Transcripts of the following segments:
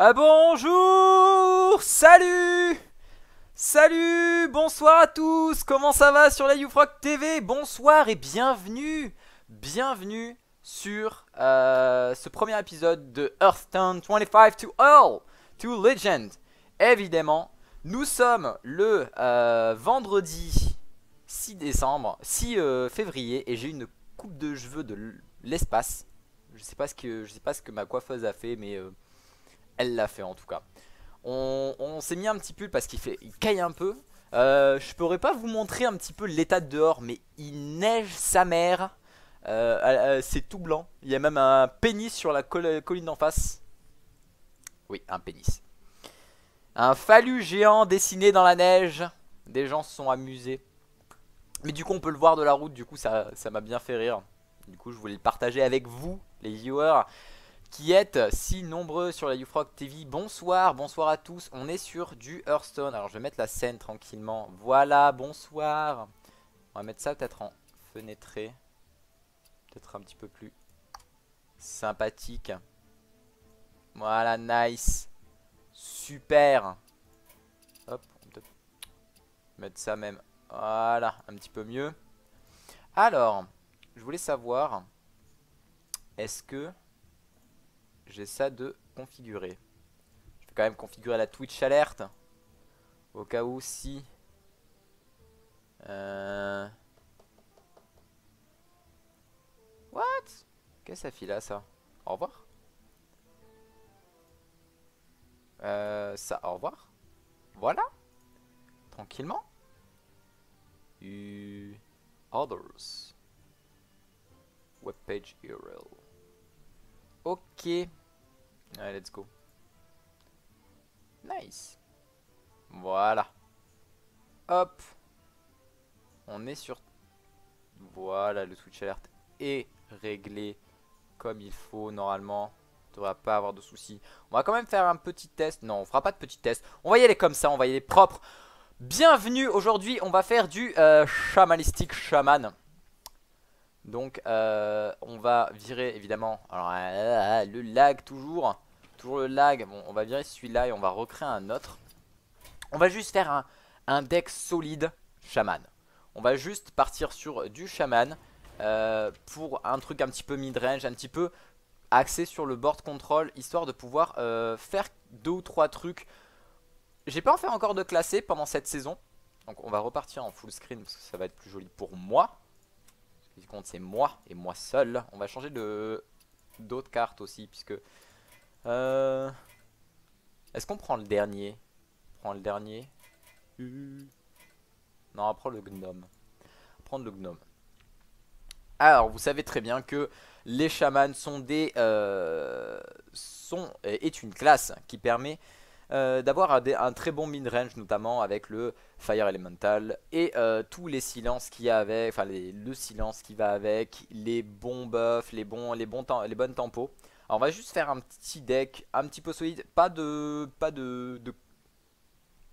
Ah bonjour, salut, salut, bonsoir à tous, comment ça va sur la YouFrog TV? Bonsoir et bienvenue sur ce premier épisode de Hearthstone 25 to All, to Legend. Évidemment, nous sommes le vendredi 6 décembre, 6 février et j'ai une coupe de cheveux de l'espace. Je sais pas ce que ma coiffeuse a fait, mais elle l'a fait en tout cas. On s'est mis un petit pull parce il caille un peu. Je pourrais pas vous montrer un petit peu l'état de dehors, mais il neige sa mère. C'est tout blanc. Il y a même un pénis sur la colline d'en face. Oui, un pénis. Un phallus géant dessiné dans la neige. Des gens se sont amusés. Mais du coup, on peut le voir de la route. Du coup, ça m'a bien fait rire. Du coup, je voulais le partager avec vous, les viewers, qui êtes si nombreux sur la YouFrog TV. Bonsoir, bonsoir à tous. On est sur du Hearthstone. Alors je vais mettre la scène tranquillement. Voilà, bonsoir. On va mettre ça peut-être en fenêtré. Peut-être un petit peu plus sympathique. Voilà, nice. Super. Hop, on peut peut-être mettre ça même. Voilà, un petit peu mieux. Alors, je voulais savoir, est-ce que j'ai ça de configurer? Je vais quand même configurer la Twitch alerte au cas où si What? Qu'est-ce que ça fait là, ça? Au revoir. Ça, au revoir. Voilà. Tranquillement. Others. Webpage URL. Ok. Allez, let's go. Nice. Voilà. Hop. On est sur... Voilà, le Twitch alert est réglé comme il faut normalement. On devrait pas avoir de soucis. On va quand même faire un petit test. Non, on fera pas de petit test. On va y aller comme ça, on va y aller propre. Bienvenue, aujourd'hui on va faire du shamanistic shaman. Donc on va virer évidemment. Alors le lag toujours. Toujours le lag. Bon, on va virer celui-là et on va recréer un autre. On va juste faire un deck solide shaman. On va juste partir sur du shaman pour un truc un petit peu mid-range, un petit peu axé sur le board control, histoire de pouvoir faire 2 ou 3 trucs. J'ai pas en fait encore de classé pendant cette saison. Donc on va repartir en full screen parce que ça va être plus joli pour moi. Ce qui compte c'est moi et moi seul. On va changer d'autres cartes aussi puisque... Est-ce qu'on prend le dernier? On prend le dernier. Non, on va prendre le gnome. On va prendre le gnome. Alors, vous savez très bien que les chamans sont est une classe qui permet d'avoir un très bon mid-range, notamment avec le Fire Elemental et tous les silences qu'il y a avec, enfin le silence qui va avec, les bons buffs, les bonnes tempos. Alors, on va juste faire un petit deck un petit peu solide, pas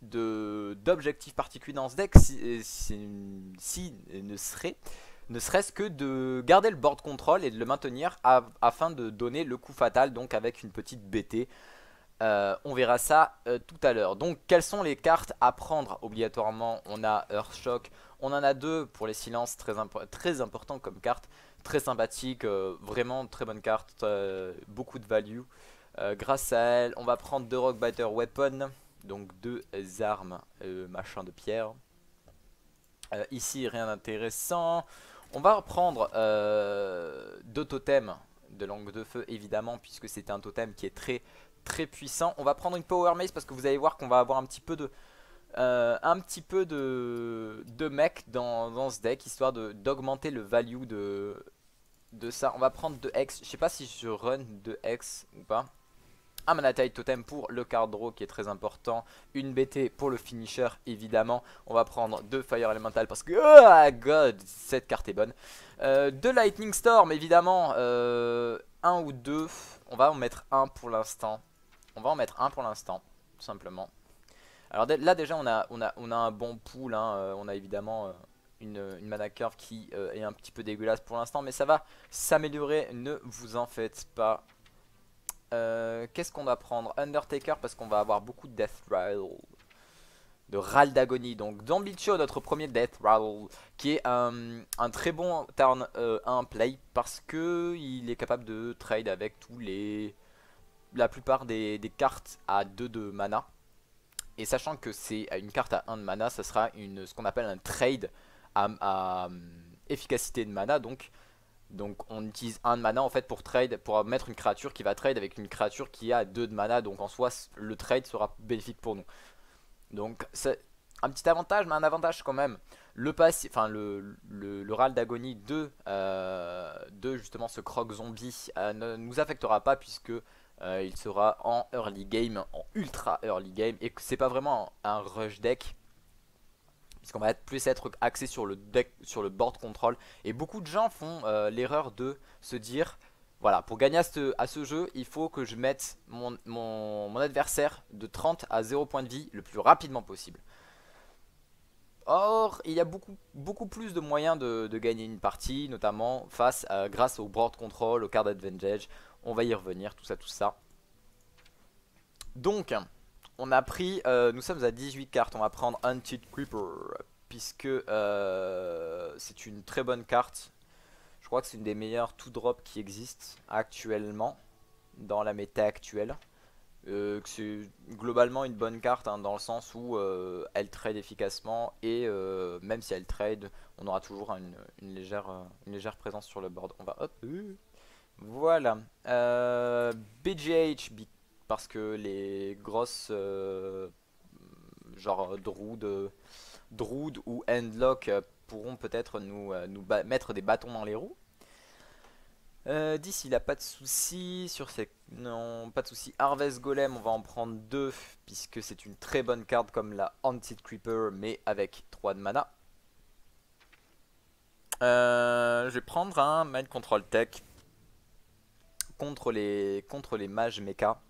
d'objectif particulier dans ce deck, ne serait-ce que de garder le board control et de le maintenir afin de donner le coup fatal, donc avec une petite BT. On verra ça tout à l'heure. Donc quelles sont les cartes à prendre obligatoirement? On a Earthshock, on en a deux pour les silences, très important comme carte, très sympathique, vraiment très bonne carte, beaucoup de value. Grâce à elle, on va prendre deux Rockbiter Weapon, donc deux armes machin de pierre. Ici rien d'intéressant. On va reprendre deux totems de langue de feu évidemment, puisque c'est un totem qui est très puissant. On va prendre une Power Mace parce que vous allez voir qu'on va avoir un petit peu de mech dans ce deck, histoire d'augmenter le value de ça. On va prendre 2 X. Je sais pas si je run 2 X ou pas. Un mana tide totem pour le card draw qui est très important. Une BT pour le finisher évidemment. On va prendre 2 Fire Elemental parce que oh god, cette carte est bonne. 2 Lightning Storm évidemment. 1 ou 2. On va en mettre un pour l'instant. On va en mettre un pour l'instant, tout simplement. Alors là déjà on a un bon pool, hein. On a évidemment une mana curve qui est un petit peu dégueulasse pour l'instant, mais ça va s'améliorer, ne vous en faites pas. Qu'est-ce qu'on va prendre? Undertaker parce qu'on va avoir beaucoup de Death Rattle. De Râle d'agonie. Donc Zambicho, notre premier Death Rattle, qui est un très bon turn 1 play parce que il est capable de trade avec la plupart des cartes à 2 de mana. Et sachant que c'est une carte à 1 de mana, ça sera ce qu'on appelle un trade à efficacité de mana. Donc on utilise 1 de mana en fait pour trade, pour mettre une créature qui va trade avec une créature qui a 2 de mana. Donc en soi le trade sera bénéfique pour nous. Donc c'est un petit avantage mais un avantage quand même. Le passif, enfin le râle d'agonie de justement ce croc zombie ne nous affectera pas puisque il sera en early game, en ultra early game, et que c'est pas vraiment un rush deck puisqu'on va plus être axé sur le deck, sur le board control. Et beaucoup de gens font l'erreur de se dire voilà, pour gagner à ce jeu, il faut que je mette mon adversaire de 30 à 0 points de vie le plus rapidement possible. Or, il y a beaucoup plus de moyens de gagner une partie, notamment grâce au board control, au card advantage. On va y revenir, tout ça, tout ça. Donc, on a pris, nous sommes à 18 cartes, on va prendre Hunted Creeper, puisque c'est une très bonne carte. Je crois que c'est une des meilleures 2-drop qui existent actuellement, dans la méta actuelle. C'est globalement une bonne carte hein, dans le sens où elle trade efficacement et même si elle trade, on aura toujours une légère présence sur le board. On va hop, voilà. BGH parce que les grosses genre Druid ou Endlock pourront peut-être nous mettre des bâtons dans les roues. 10 il a pas de souci sur ces... Non pas de souci. Harvest Golem on va en prendre 2 puisque c'est une très bonne carte comme la Haunted Creeper mais avec 3 de mana. Je vais prendre un Mind Control Tech contre les mages mecha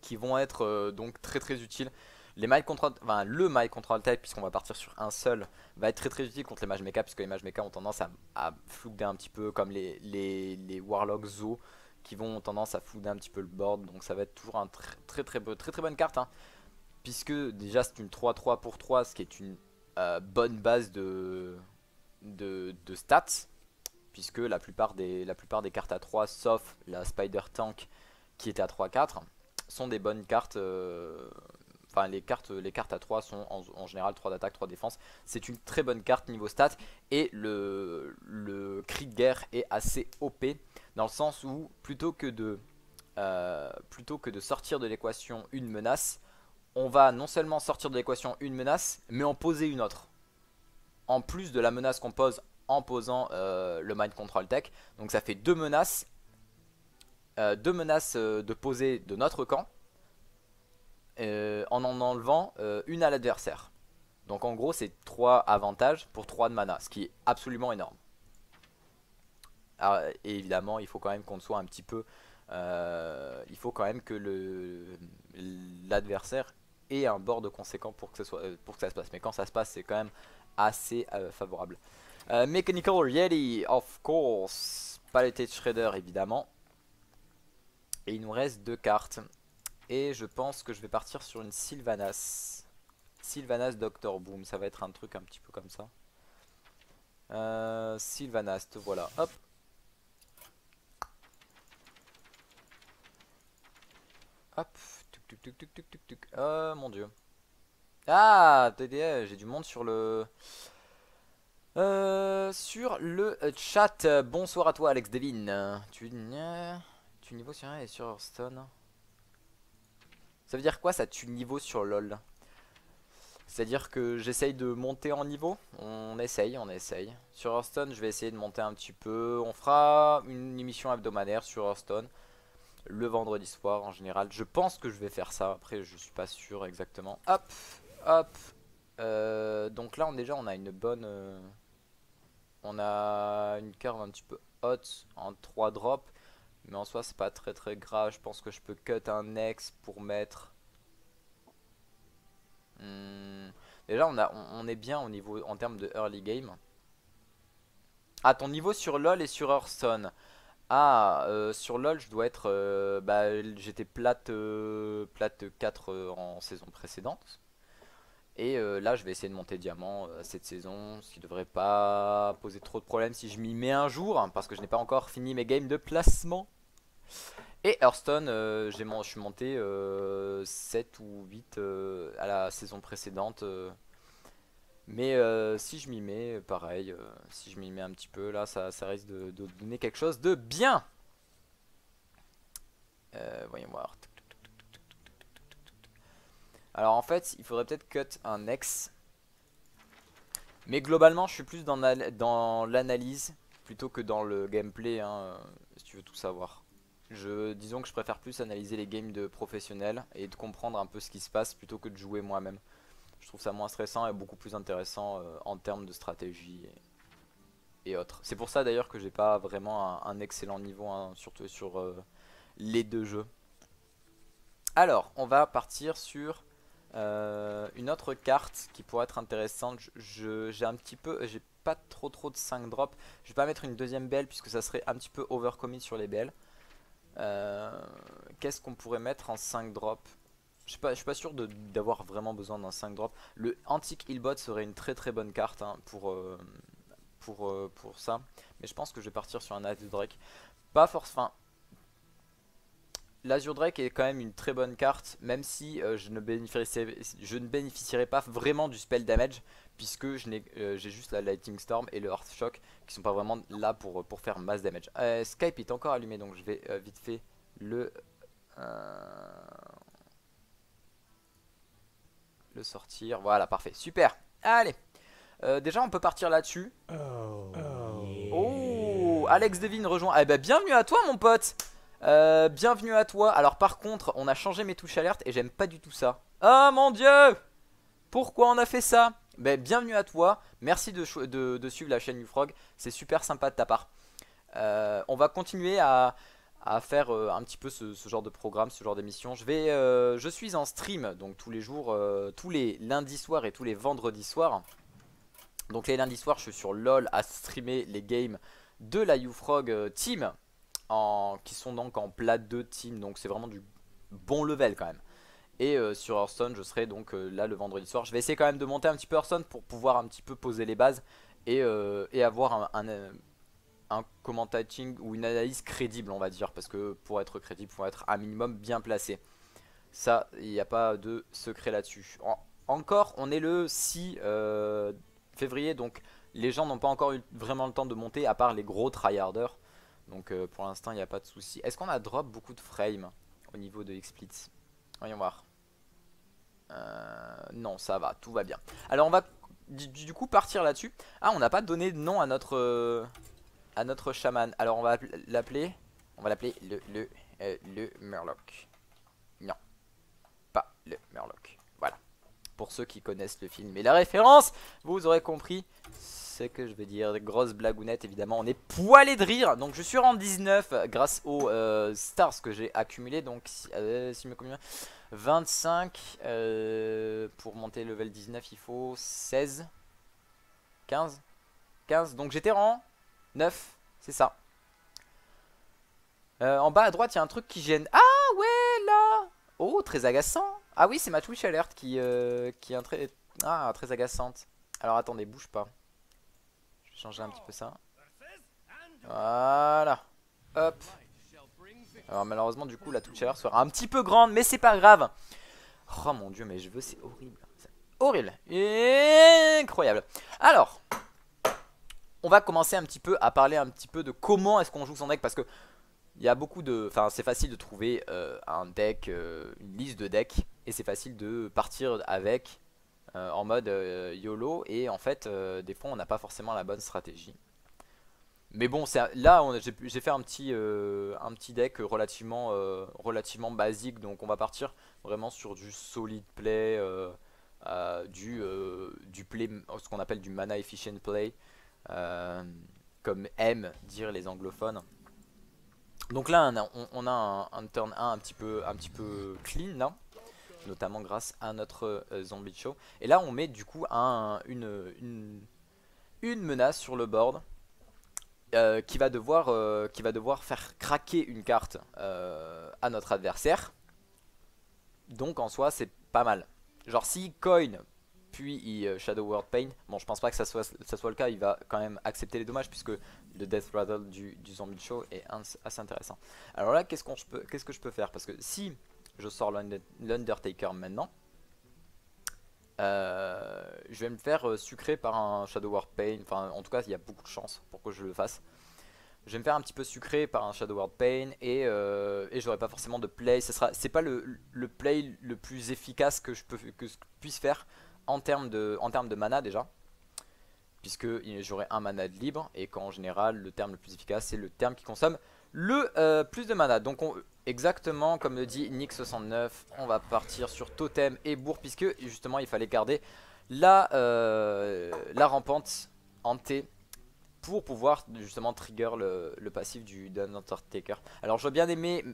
qui vont être donc très utiles. Le Mind Control Tech, puisqu'on va partir sur un seul, va être très utile contre les mages mecha, puisque les mages mecha ont tendance à flouder un petit peu, comme les Warlocks Zo, qui vont tendance à flouder un petit peu le board. Donc ça va être toujours un très bonne carte, hein, puisque déjà c'est une 3-3 pour 3, ce qui est une bonne base de stats, puisque la plupart des cartes à 3, sauf la Spider Tank qui était à 3-4, sont des bonnes cartes. Enfin, les cartes à 3 sont en général 3 d'attaque, 3 de défense. C'est une très bonne carte niveau stats. Et le cri de guerre est assez OP. Dans le sens où, plutôt que de sortir de l'équation une menace, on va non seulement sortir de l'équation une menace, mais en poser une autre. En plus de la menace qu'on pose en posant le Mind Control Tech. Donc ça fait deux menaces de poser de notre camp. En enlevant une à l'adversaire. Donc en gros c'est 3 avantages pour 3 de mana, ce qui est absolument énorme. Alors, et évidemment il faut quand même qu'on soit un petit peu il faut quand même que l'adversaire ait un board conséquent pour que ça se passe. Mais quand ça se passe c'est quand même assez favorable. Mechanical Yeti of course, Paletate Shredder évidemment. Et il nous reste 2 cartes. Et je pense que je vais partir sur une Sylvanas. Sylvanas Dr Boom, ça va être un truc un petit peu comme ça. Sylvanas, voilà, hop. Hop, tuc. Oh mon dieu. Ah, j'ai du monde sur le... chat. Bonsoir à toi Alex Devin. Tu niveau sur 1 et sur Hearthstone. Ça veut dire quoi ça tue niveau sur LoL? C'est-à-dire que j'essaye de monter en niveau. On essaye. Sur Hearthstone je vais essayer de monter un petit peu. On fera une émission hebdomadaire sur Hearthstone le vendredi soir en général. Je pense que je vais faire ça. Après je suis pas sûr exactement. Hop, hop. Donc là on a une bonne... on a une curve un petit peu haute en 3 drops. Mais en soi c'est pas très grave. Je pense que je peux cut un X pour mettre... Déjà on est bien au niveau en termes de early game. Ah ton niveau sur LoL et sur Hearthstone. Ah, sur LoL, je dois être. Bah, j'étais plate 4 en saison précédente. Et là, je vais essayer de monter diamant cette saison, ce qui devrait pas poser trop de problèmes si je m'y mets un jour, hein, parce que je n'ai pas encore fini mes games de placement. Et Hearthstone, je suis monté 7 ou 8 à la saison précédente. Mais si je m'y mets, pareil, si je m'y mets un petit peu, là, ça risque de donner quelque chose de bien. Voyons voir. Alors en fait, il faudrait peut-être cut un ex. Mais globalement, je suis plus dans l'analyse plutôt que dans le gameplay, hein, si tu veux tout savoir. Disons que je préfère plus analyser les games de professionnels et de comprendre un peu ce qui se passe plutôt que de jouer moi-même. Je trouve ça moins stressant et beaucoup plus intéressant en termes de stratégie et autres. C'est pour ça d'ailleurs que j'ai pas vraiment un excellent niveau, hein, surtout sur les deux jeux. Alors, on va partir sur une autre carte qui pourrait être intéressante. J'ai un petit peu, j'ai pas trop de 5 drops. Je vais pas mettre une deuxième BL puisque ça serait un petit peu overcommit sur les BL. Qu'est-ce qu'on pourrait mettre en 5 drops? Je suis pas sûr d'avoir vraiment besoin d'un 5 drop. Le Antique Healbot serait une très bonne carte, hein, pour ça. Mais je pense que je vais partir sur un Azure Drake. Pas force. Enfin, l'Azure Drake est quand même une très bonne carte, même si je ne bénéficierai pas vraiment du spell damage, puisque j'ai juste la Lightning Storm et le Earth Shock qui sont pas vraiment là pour faire mass damage. Skype est encore allumé, donc je vais vite fait le sortir. Voilà, parfait, super. Allez, déjà on peut partir là-dessus. Oh, Alex Devine rejoint. Eh ben bienvenue à toi mon pote. Bienvenue à toi. Alors par contre, on a changé mes touches alerte et j'aime pas du tout ça. Oh mon dieu, pourquoi on a fait ça? Ben bienvenue à toi. Merci de suivre la chaîne YouFrog. C'est super sympa de ta part. On va continuer à faire un petit peu ce genre de programme, ce genre d'émission. Je suis en stream donc tous les jours, tous les lundis soirs et tous les vendredis soirs. Donc les lundis soirs je suis sur LoL à streamer les games de la YouFrog team qui sont donc en plat 2 team, donc c'est vraiment du bon level quand même. Et sur Hearthstone je serai donc là le vendredi soir. Je vais essayer quand même de monter un petit peu Hearthstone pour pouvoir un petit peu poser les bases et avoir un commentating ou une analyse crédible on va dire, parce que pour être crédible il faut être un minimum bien placé. Ça, il n'y a pas de secret là-dessus. Encore, on est le 6 février, donc les gens n'ont pas encore eu vraiment le temps de monter, à part les gros tryharders. Donc pour l'instant, il n'y a pas de souci. Est-ce qu'on a drop beaucoup de frames au niveau de XSplits? Voyons voir. Non, ça va, tout va bien. Alors on va du coup partir là-dessus. Ah, on n'a pas donné de nom à notre chaman. Alors on va l'appeler le Murloc. Non, pas le Murloc. Voilà. Pour ceux qui connaissent le film et la référence, vous aurez compris ce que je veux dire. Grosse blagounette évidemment. On est poilé de rire. Donc je suis rang 19 grâce aux stars que j'ai accumulé. Donc si me convient 25 pour monter level 19 il faut 16 15. Donc j'étais rang 9. C'est ça. En bas à droite il y a un truc qui gêne. Ah ouais là. Oh très agaçant. Ah oui c'est ma Twitch alert qui est très agaçante. Alors attendez, bouge pas. Je vais changer un petit peu ça. Voilà. Hop. Alors malheureusement du coup la Twitch alert sera un petit peu grande, mais c'est pas grave. Oh mon dieu mais je veux, c'est horrible. Horrible. Incroyable. Alors on va commencer un petit peu à parler un petit peu de comment est-ce qu'on joue son deck, parce que il y a beaucoup de... Enfin c'est facile de trouver un deck, une liste de decks, et c'est facile de partir avec en mode YOLO, et en fait des fois on n'a pas forcément la bonne stratégie. Mais bon, là j'ai fait un petit deck relativement basique, donc on va partir vraiment sur du solid play, du play, ce qu'on appelle du mana efficient play, comme aiment dire les anglophones. Donc là on a un turn 1 un petit peu clean là, notamment grâce à notre zombie show. Et là on met du coup une menace sur le board. qui va devoir faire craquer une carte à notre adversaire. Donc en soi c'est pas mal. Genre si coin puis il Shadow World Pain, bon je pense pas que ça soit le cas, il va quand même accepter les dommages puisque le Death Rattle du Zombie Show est assez intéressant. Alors là qu'est-ce que je peux faire? Parce que si je sors l'Undertaker maintenant, je vais me faire sucrer par un Shadow World Pain, enfin en tout cas il y a beaucoup de chances pour que je le fasse. Je vais me faire un petit peu sucré par un Shadow World Pain et j'aurai pas forcément de play. C'est pas le play le plus efficace que je puisse faire en termes de mana déjà, puisque j'aurai un mana de libre et qu'en général le terme le plus efficace c'est le terme qui consomme le plus de mana. Donc exactement comme le dit Nick69, on va partir sur Totem et Bourg puisque justement il fallait garder la rampante hantée pour pouvoir justement trigger le passif du Undertaker. Alors j'aurais bien aimé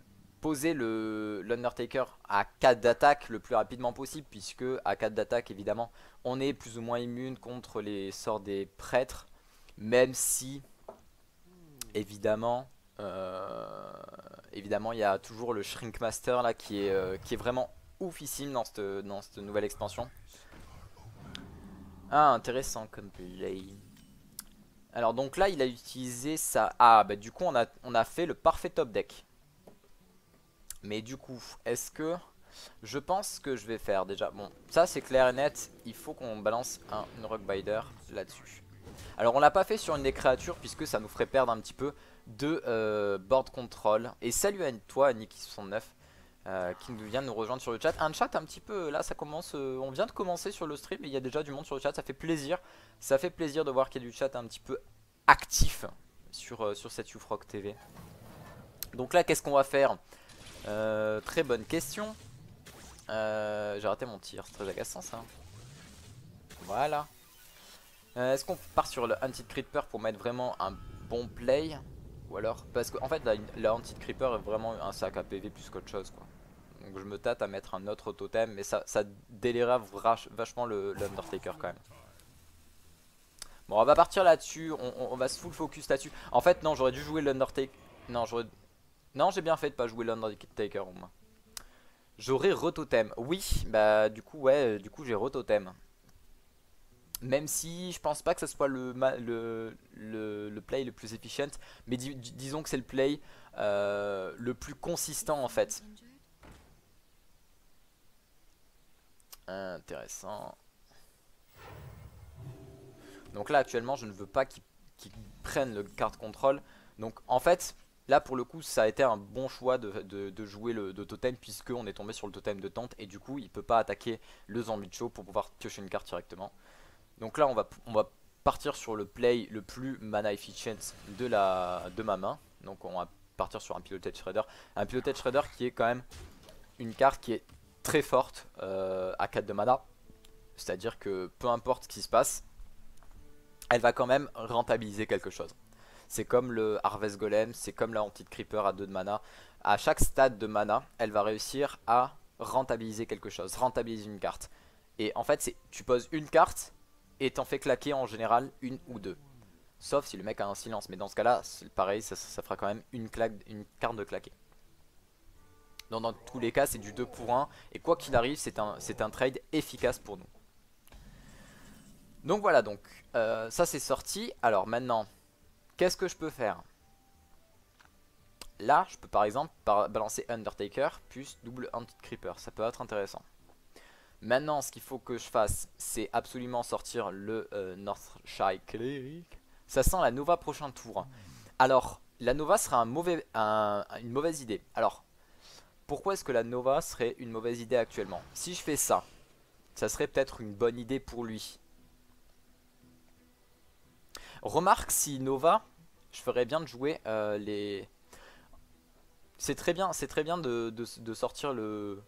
poser l'Undertaker à 4 d'attaque le plus rapidement possible, puisque à 4 d'attaque évidemment on est plus ou moins immune contre les sorts des prêtres, même si évidemment il y a toujours le Shrinkmaster là qui est vraiment oufissime dans cette nouvelle expansion. Ah intéressant comme play. Alors donc là il a utilisé ça. Ah bah du coup on a fait le parfait top deck. Mais du coup est-ce que je pense que je vais faire déjà. Bon ça c'est clair et net. Il faut qu'on balance une Rockbider là-dessus. Alors on l'a pas fait sur une des créatures puisque ça nous ferait perdre un petit peu de board control. Et salut à toi Niki69 qui vient de nous rejoindre sur le chat. Un chat un petit peu, là ça commence, on vient de commencer sur le stream et il y a déjà du monde sur le chat, ça fait plaisir. Ça fait plaisir de voir qu'il y a du chat un petit peu actif sur cette YouFrog TV. Donc là qu'est-ce qu'on va faire? Très bonne question. J'ai raté mon tir, c'est très agaçant ça. Voilà. Est-ce qu'on part sur le Hunted Creeper pour mettre vraiment un bon play? Ou alors, parce qu'en fait la Hunted Creeper est vraiment un sac à PV plus qu'autre chose quoi. Donc je me tâte à mettre un autre totem, mais ça délaiera vachement l'Undertaker quand même. Bon on va partir là-dessus, on va se full focus là-dessus. En fait non j'aurais dû jouer l'Undertaker. Non j'ai bien fait de pas jouer l'Undertaker au moins. J'aurais re-totem. Oui bah du coup ouais du coup j'ai re-totem. Même si je pense pas que ce soit le play le plus efficient, mais disons que c'est le play le plus consistant en fait. Intéressant. Donc là actuellement je ne veux pas qu'ils prennent le card control. Donc en fait là pour le coup ça a été un bon choix de jouer le totem, puisque on est tombé sur le totem de tente et du coup il peut pas attaquer le Zombie Show pour pouvoir piocher une carte directement. Donc là on va partir sur le play le plus mana efficient de ma main. Donc on va partir sur un Piloted Shredder. Un Piloted Shredder qui est quand même une carte qui est très forte à 4 de mana. C'est à dire que peu importe ce qui se passe, elle va quand même rentabiliser quelque chose. C'est comme le Harvest Golem, c'est comme la Hunted Creeper à 2 de mana. À chaque stade de mana, elle va réussir à rentabiliser quelque chose, rentabiliser une carte. Et en fait, tu poses une carte et t'en fais claquer en général une ou deux. Sauf si le mec a un silence, mais dans ce cas-là, c'est pareil, ça fera quand même une carte de claquer. Donc dans tous les cas, c'est du 2 pour 1. Et quoi qu'il arrive, c'est un trade efficace pour nous. Donc voilà, donc ça c'est sorti. Alors maintenant, qu'est-ce que je peux faire? Là, je peux par exemple balancer Undertaker plus double Hunted Creeper. Ça peut être intéressant. Maintenant, ce qu'il faut que je fasse, c'est absolument sortir le Northshire Cleric. Ça sent la Nova prochain tour. Alors, la Nova sera une mauvaise idée. Alors, pourquoi est-ce que la Nova serait une mauvaise idée actuellement? Si je fais ça, ça serait peut-être une bonne idée pour lui. Remarque, si Nova, je ferais bien de jouer les... C'est très bien de sortir le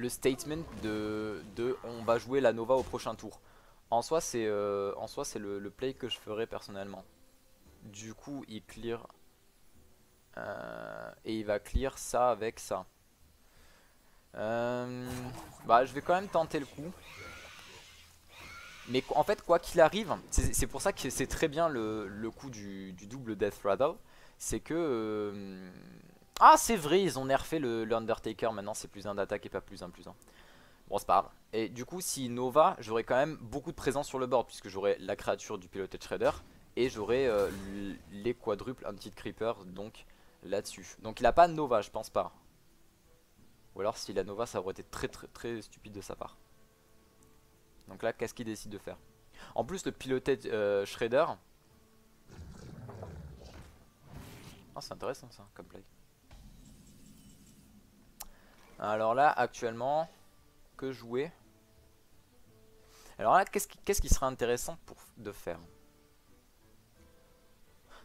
statement de on va jouer la Nova au prochain tour. En soi c'est le play que je ferais personnellement. Du coup il clear et il va clear ça avec ça. Bah je vais quand même tenter le coup. Mais en fait, quoi qu'il arrive, c'est pour ça que c'est très bien le coup du double Death Rattle. C'est que... Ah, c'est vrai, ils ont nerfé le Undertaker. Maintenant, c'est plus 1 d'attaque et pas plus 1 plus 1. Bon, c'est pas grave. Et du coup, si Nova, j'aurai quand même beaucoup de présence sur le board. Puisque j'aurai la créature du Piloted Shredder. Et j'aurai les quadruples Hunted Creeper. Donc là-dessus. Donc il a pas Nova, je pense pas. Ou alors s'il a Nova, ça aurait été très très très stupide de sa part. Donc là, qu'est-ce qu'il décide de faire? En plus, le Piloted Shredder. Oh, c'est intéressant ça comme play. Alors là, actuellement, que jouer? Alors là, qu'est-ce qui serait intéressant de faire?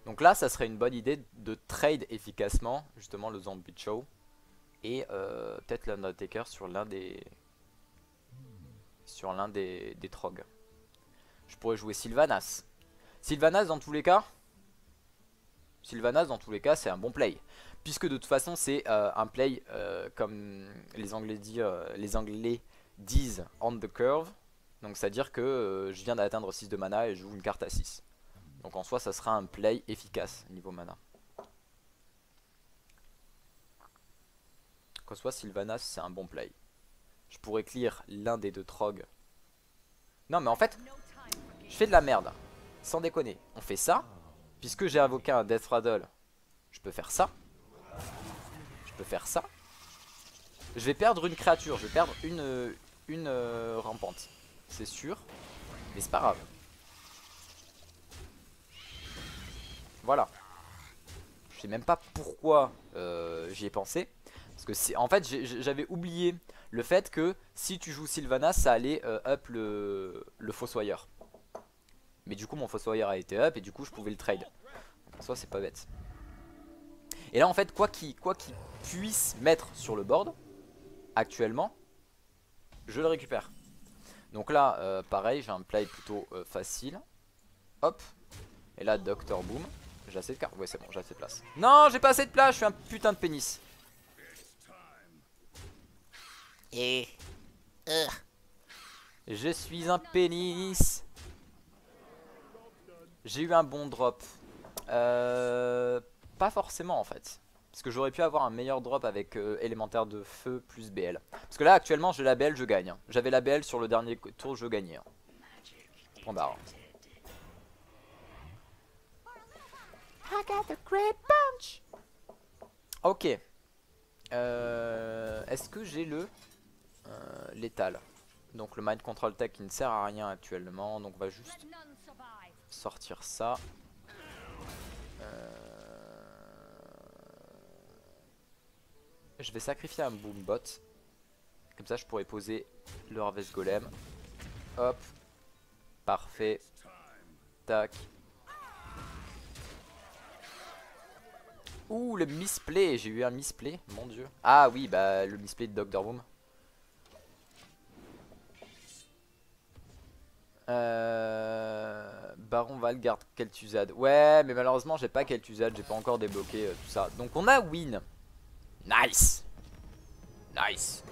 Donc là, ça serait une bonne idée de trade efficacement, justement, le Zombie Show. Et peut-être l'Undertaker sur l'un des... des Trogs. Je pourrais jouer Sylvanas. Sylvanas dans tous les cas... Sylvanas dans tous les cas, c'est un bon play. Puisque de toute façon, c'est un play comme les Anglais disent on the curve. Donc c'est-à-dire que je viens d'atteindre 6 de mana et je joue une carte à 6. Donc en soi, ça sera un play efficace niveau mana. Qu'en soit, Sylvanas, c'est un bon play. Je pourrais clear l'un des deux Trogs. Non, mais en fait, je fais de la merde. Sans déconner. On fait ça. Puisque j'ai invoqué un Death Rattle, je peux faire ça. Je peux faire ça. Je vais perdre une créature. Je vais perdre une rampante. C'est sûr. Mais c'est pas grave. Voilà. Je sais même pas pourquoi j'y ai pensé. Parce que en fait j'avais oublié le fait que si tu joues Sylvanas, ça allait up le Fossoyeur. Mais du coup mon Fossoyeur a été up et du coup je pouvais le trade. Donc, en soi c'est pas bête. Et là en fait quoi qu'il puisse mettre sur le board, actuellement, je le récupère. Donc là pareil, j'ai un play plutôt facile. Hop. Et là Dr Boom. J'ai assez de cartes. Ouais c'est bon, j'ai assez de place. Non, j'ai pas assez de place, je suis un putain de pénis. Et je suis un pénis. J'ai eu un bon drop. Pas forcément en fait. Parce que j'aurais pu avoir un meilleur drop avec élémentaire de feu plus BL. Parce que là actuellement j'ai la BL, je gagne. J'avais la BL sur le dernier tour, je gagnais. Point barre. I got the great punch. Ok. Est-ce que j'ai le létal? Donc le Mind Control Tech qui ne sert à rien actuellement. Donc on va juste sortir ça. Je vais sacrifier un Boombot. Comme ça je pourrais poser le Harvest Golem. Hop. Parfait. Tac. Ouh, le misplay. J'ai eu un misplay, mon dieu. Ah oui, bah le misplay de Dr Boom. Baron Valgard, Kel'Thuzad. Ouais, mais malheureusement, j'ai pas Kel'Thuzad. J'ai pas encore débloqué tout ça. Donc on a win. Nice. Nice.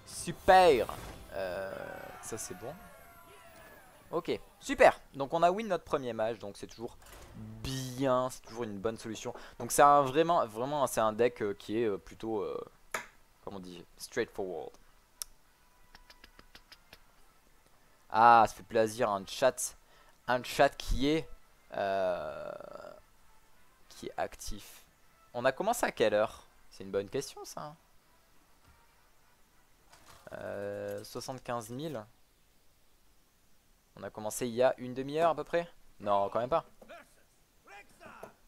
Super. Ça c'est bon. Ok, super. Donc on a win notre premier match. Donc c'est toujours bien. C'est toujours une bonne solution. Donc c'est vraiment c'est un deck qui est plutôt, comment on dit, straightforward. Ah, ça fait plaisir, un chat qui est actif. On a commencé à quelle heure? C'est une bonne question ça. 75 000. On a commencé il y a une demi-heure à peu près. Non, quand même pas.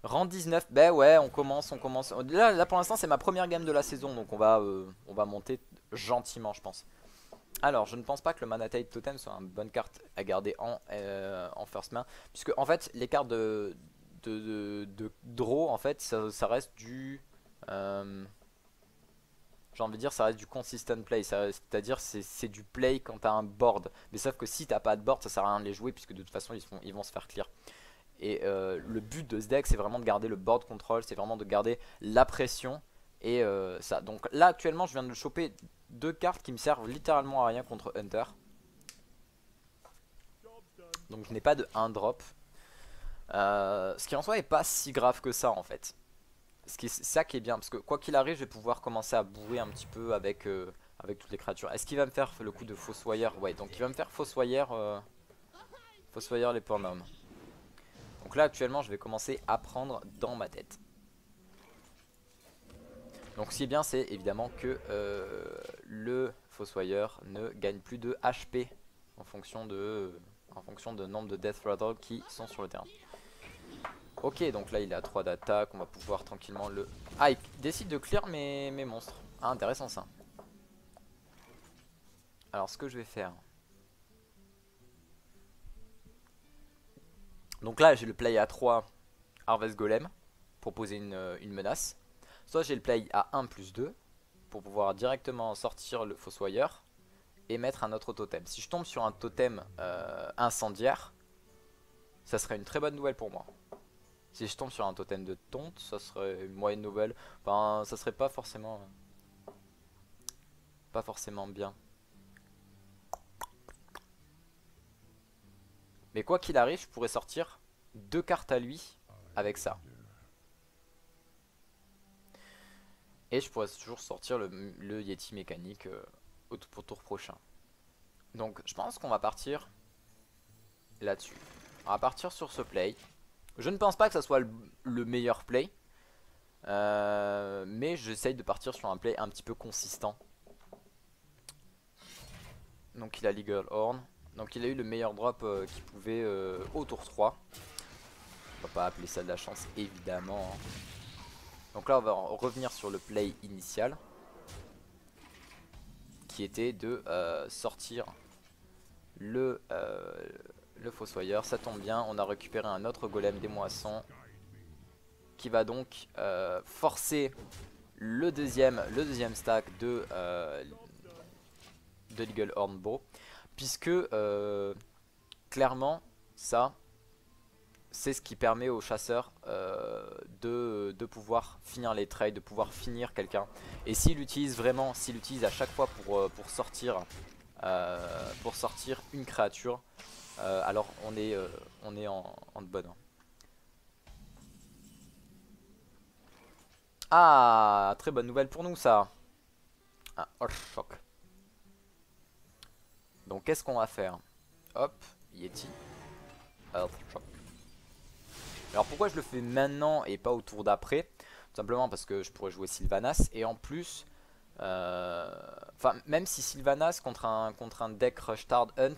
Rang 19, ben ouais, on commence. Là pour l'instant c'est ma première game de la saison, donc on va monter gentiment je pense. Alors, je ne pense pas que le Mana Tide Totem soit une bonne carte à garder en first main. Puisque, en fait, les cartes de draw, en fait, ça reste du... j'ai envie de dire, ça reste du consistent play. C'est-à-dire, c'est du play quand t'as un board. Mais sauf que si t'as pas de board, ça sert à rien de les jouer. Puisque de toute façon, ils vont se faire clear. Et le but de ce deck, c'est vraiment de garder le board control. C'est vraiment de garder la pression. Et ça. Donc là, actuellement, je viens de choper deux cartes qui me servent littéralement à rien contre Hunter. Donc je n'ai pas de 1 drop. Ce qui en soi est pas si grave que ça en fait. C'est ça qui est bien, parce que quoi qu'il arrive, je vais pouvoir commencer à bourrer un petit peu avec, avec toutes les créatures. Est-ce qu'il va me faire le coup de Fossoyeur? Ouais, donc il va me faire Fossoyeur, Fossoyeur les Pornomes. Donc là actuellement je vais commencer à prendre dans ma tête. Donc ce qui est bien c'est évidemment que le Fossoyeur ne gagne plus de HP en fonction de nombre de Death Rattle qui sont sur le terrain. Ok, donc là il est à 3 d'attaque, on va pouvoir tranquillement le... Ah, il décide de clear mes monstres. Ah, intéressant ça. Alors ce que je vais faire... Donc là j'ai le play à 3 Harvest Golem pour poser une menace. Soit j'ai le play à 1 plus 2 pour pouvoir directement sortir le Fossoyeur et mettre un autre totem. Si je tombe sur un totem incendiaire, ça serait une très bonne nouvelle pour moi. Si je tombe sur un totem de tonte, ça serait une moyenne nouvelle. Enfin, ça serait pas forcément bien. Mais quoi qu'il arrive, je pourrais sortir 2 cartes à lui avec ça. Et je pourrais toujours sortir le Yeti mécanique au tour prochain. Donc je pense qu'on va partir là-dessus. On va partir sur ce play. Je ne pense pas que ça soit le meilleur play. Mais j'essaye de partir sur un play un petit peu consistant. Donc il a Legal Horn. Donc il a eu le meilleur drop qu'il pouvait au tour 3. On va pas appeler ça de la chance évidemment. Donc là on va revenir sur le play initial. Qui était de sortir le Fossoyeur. Ça tombe bien, on a récupéré un autre golem des moissons. Qui va donc forcer le deuxième stack de Legal Horn Bow. Puisque clairement ça c'est ce qui permet aux chasseurs de pouvoir finir les trades, de pouvoir finir quelqu'un. Et s'il utilise vraiment, s'il utilise à chaque fois pour sortir une créature, alors on est en bonne. Ah, très bonne nouvelle pour nous ça. Un Earthshock. Donc qu'est-ce qu'on va faire? Hop, Yeti. Earthshock. Alors pourquoi je le fais maintenant et pas au tour d'après? Tout simplement parce que je pourrais jouer Sylvanas. Et en plus, enfin même si Sylvanas contre un deck Rush Tard Hunt,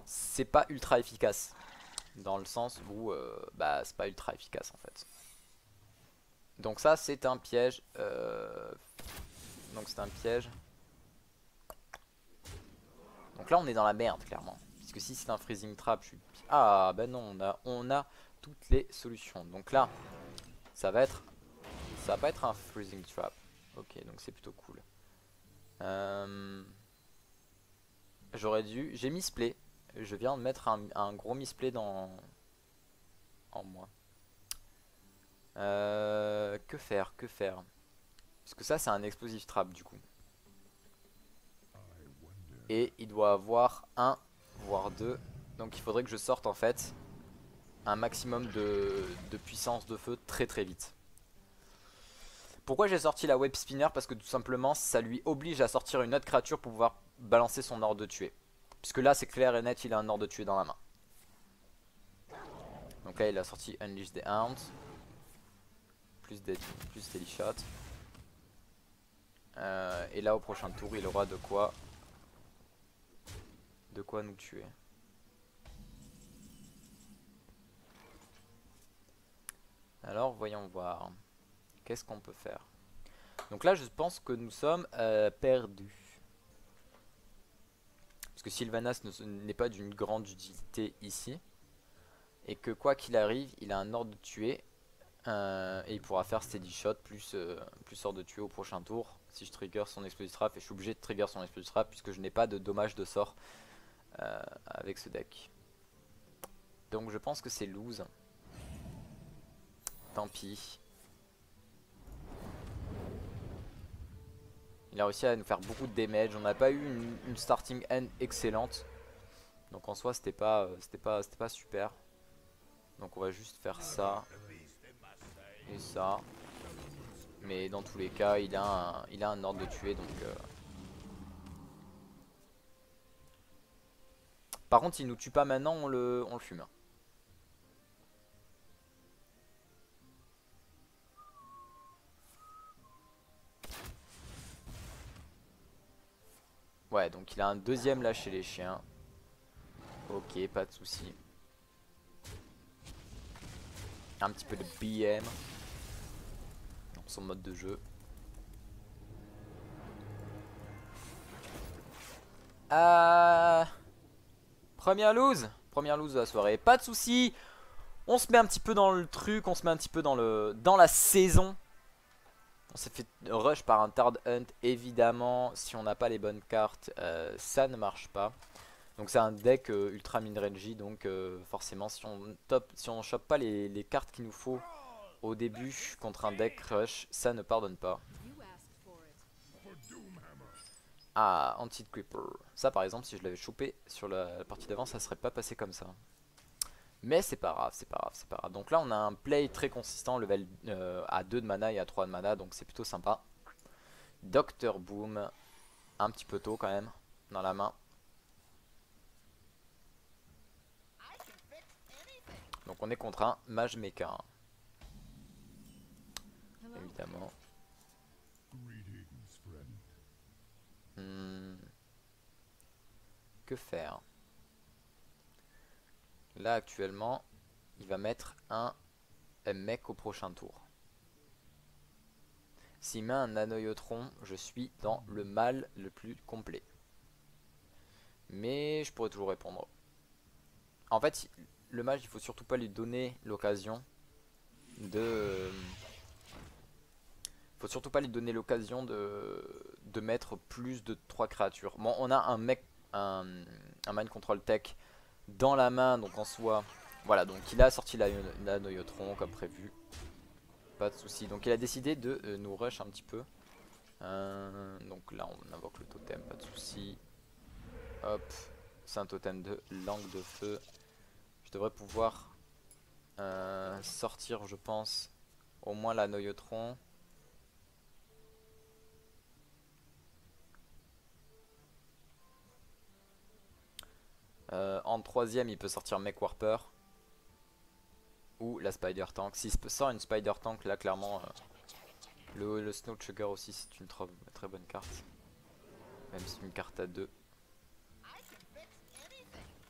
c'est pas ultra efficace. Dans le sens où bah, c'est pas ultra efficace en fait. Donc ça c'est un piège. Donc c'est un piège. Donc là on est dans la merde clairement. Puisque si c'est un freezing trap, je suis... Ah bah non, on a toutes les solutions. Donc là, ça va pas être un freezing trap. Ok, donc c'est plutôt cool. J'aurais dû... J'ai misplay. Je viens de mettre un gros misplay en moi. Que faire? Parce que ça c'est un explosive trap du coup. Et il doit avoir 1 voire 2. Donc il faudrait que je sorte en fait un maximum de puissance de feu très vite. Pourquoi j'ai sorti la web spinner? Parce que tout simplement ça lui oblige à sortir une autre créature pour pouvoir balancer son ordre de tuer. Puisque là c'est clair et net, il a un ordre de tuer dans la main. Donc là il a sorti Unleash the Hound. Plus Daily Shot. Et là au prochain tour il aura de quoi nous tuer. Alors voyons voir. Qu'est-ce qu'on peut faire? Donc là je pense que nous sommes perdus. Parce que Sylvanas n'est pas d'une grande utilité ici. Et que quoi qu'il arrive, il a un ordre de tuer. Et il pourra faire Steady Shot plus ordre de tuer au prochain tour. Si je trigger son Explosive Trap. Et je suis obligé de trigger son Explosive Trap puisque je n'ai pas de dommage de sort avec ce deck. Donc je pense que c'est lose. Tant pis. Il a réussi à nous faire beaucoup de damage. On n'a pas eu une starting end excellente. Donc en soi c'était pas super. Donc on va juste faire ça et ça. Mais dans tous les cas il a un ordre de tuer donc par contre s'il nous tue pas maintenant on le fume. Ouais donc il a un deuxième lâcher les chiens. Ok pas de souci. Un petit peu de BM dans son mode de jeu. Première lose de la soirée, pas de souci. On se met un petit peu dans le truc, on se met un petit peu dans la saison. On s'est fait rush par un Tard Hunt, évidemment. Si on n'a pas les bonnes cartes, ça ne marche pas. Donc c'est un deck ultra min-range, donc forcément si on chope pas les cartes qu'il nous faut au début contre un deck rush, ça ne pardonne pas. Ah, Anti-Creeper. Ça par exemple, si je l'avais chopé sur la partie d'avant, ça serait pas passé comme ça. Mais c'est pas grave, c'est pas grave, c'est pas grave. Donc là on a un play très consistant, level à 2 de mana et à 3 de mana, donc c'est plutôt sympa. Docteur Boom, un petit peu tôt quand même, dans la main. Donc on est contre un Mage Mecha. Évidemment. Que faire? Là actuellement, il va mettre un mec au prochain tour. S'il met un Anoyotron, je suis dans le mal le plus complet. Mais je pourrais toujours répondre. En fait, le mage, il faut surtout pas lui donner l'occasion de... faut surtout pas lui donner l'occasion de mettre plus de 3 créatures. Bon, on a un mec, un mind control tech dans la main, donc en soi... Voilà, donc il a sorti la Noyotron comme prévu. Pas de souci. Donc il a décidé de nous rush un petit peu. Donc là on invoque le totem, pas de souci. Hop, c'est un totem de langue de feu. Je devrais pouvoir sortir, je pense, au moins la Noyotron. En troisième, il peut sortir Mech Warper ou la Spider Tank. S'il sort une Spider Tank, là clairement, le Snow Sugar aussi, c'est une très bonne carte. Même si c'est une carte à 2.